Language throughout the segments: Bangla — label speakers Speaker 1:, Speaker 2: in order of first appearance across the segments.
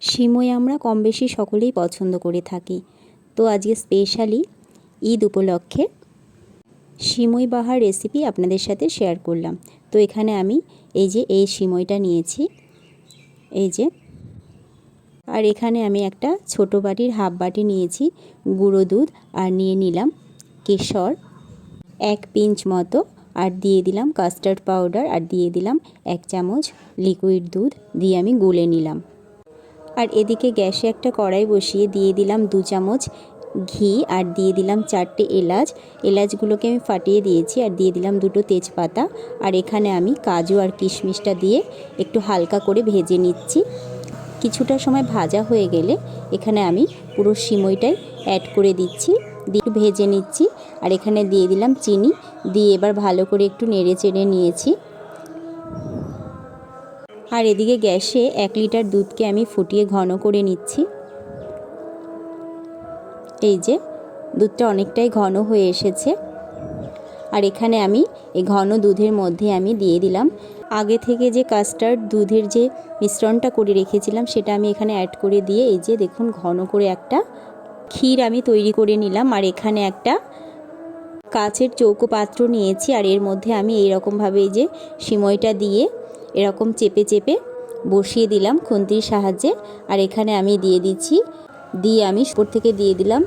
Speaker 1: সিমই আমরা কম বেশি সকলেই পছন্দ করে থাকি। তো আজকে স্পেশালি ঈদ উপলক্ষে সিমই বাহার রেসিপি আপনাদের সাথে শেয়ার করলাম। তো এখানে আমি এই সিমইটা নিয়েছি, এই যে। আর এখানে আমি একটা ছোট বাটির হাফ বাটি নিয়েছি গুঁড়ো দুধ, আর নিয়ে নিলাম কেশর 1 পিঞ্চ মতো, আর দিয়ে দিলাম কাস্টার্ড পাউডার, আর দিয়ে দিলাম 1 চামচ লিকুইড দুধ দিয়ে আমি গুলে নিলাম। আর এদিকে গ্যাসে একটা কড়াই বসিয়ে দিয়ে দিলাম 2 চামচ ঘি, আর দিয়ে দিলাম 4টে এলাচ। এলাচগুলোকে আমি ফাটিয়ে দিয়েছি, আর দিয়ে দিলাম 2টো তেজপাতা। আর এখানে আমি কাজু আর কিশমিশটা দিয়ে একটু হালকা করে ভেজে নিচ্ছি। কিছুটা সময় ভাজা হয়ে গেলে এখানে আমি পুরো সিমইটাই অ্যাড করে দিচ্ছি, দিয়ে ভেজে নিচ্ছি। আর এখানে দিয়ে দিলাম চিনি, দিয়ে এবার ভালো করে একটু নেড়ে চেড়ে নিয়েছি। আর এদিকে গ্যাসে 1 লিটার দুধকে আমি ফুটিয়ে ঘন করে নিচ্ছি। এই যে দুধটা অনেকটাই ঘন হয়ে এসেছে। আর এখানে আমি এই ঘন দুধের মধ্যে আমি দিয়ে দিলাম আগে থেকে যে কাস্টার্ড দুধের যে মিশ্রণটা করে রেখেছিলাম, সেটা আমি এখানে অ্যাড করে দিয়ে এই যে দেখুন ঘন করে একটা ক্ষীর আমি তৈরি করে নিলাম। আর এখানে একটা কাচের চৌকো পাত্র নিয়েছি, আর এর মধ্যে আমি এইরকমভাবে এই যে সিমইটা দিয়ে এরকম চেপে চেপে বসিয়ে দিলাম খুন্তির সাহায্যে। আর এখানে আমি দিয়ে দিচ্ছি, দিয়ে আমি উপর থেকে দিয়ে দিলাম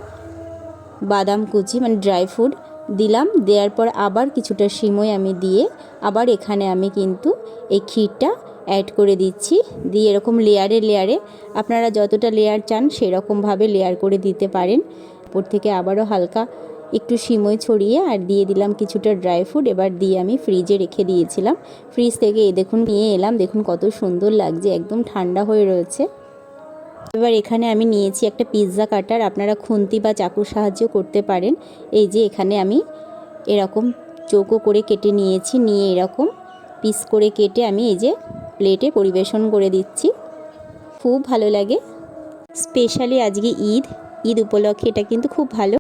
Speaker 1: বাদাম কুচি, মানে ড্রাই ফ্রুট দিলাম। দেওয়ার পর আবার কিছুটা সিমই আমি দিয়ে আবার এখানে আমি কিন্তু এই ক্ষীরটা অ্যাড করে দিচ্ছি, দিয়ে এরকম লেয়ারে লেয়ারে আপনারা যতটা লেয়ার চান সেরকমভাবে লেয়ার করে দিতে পারেন। উপর থেকে আবারও হালকা একটু সিমই ছড়িয়ে আর দিয়ে দিলাম কিছুটা ড্রাই ফ্রুট। এবার দিয়ে আমি ফ্রিজে রেখে দিয়েছিলাম। ফ্রিজ থেকে দেখুন নিয়ে এলাম, দেখুন কত সুন্দর লাগছে, একদম ঠান্ডা হয়ে রয়েছে। এবার এখানে আমি নিয়েছি একটা পিৎজা কাটার, আপনারা খুন্তি বা চাকুর সাহায্যেও করতে পারেন। এই যে এখানে আমি এরকম চৌকো করে কেটে নিয়েছি, নিয়ে এরকম পিস করে কেটে আমি এই যে প্লেটে পরিবেশন করে দিচ্ছি। খুব ভালো লাগে, স্পেশালি আজকে ঈদ উপলক্ষে এটা কিন্তু খুব ভালো।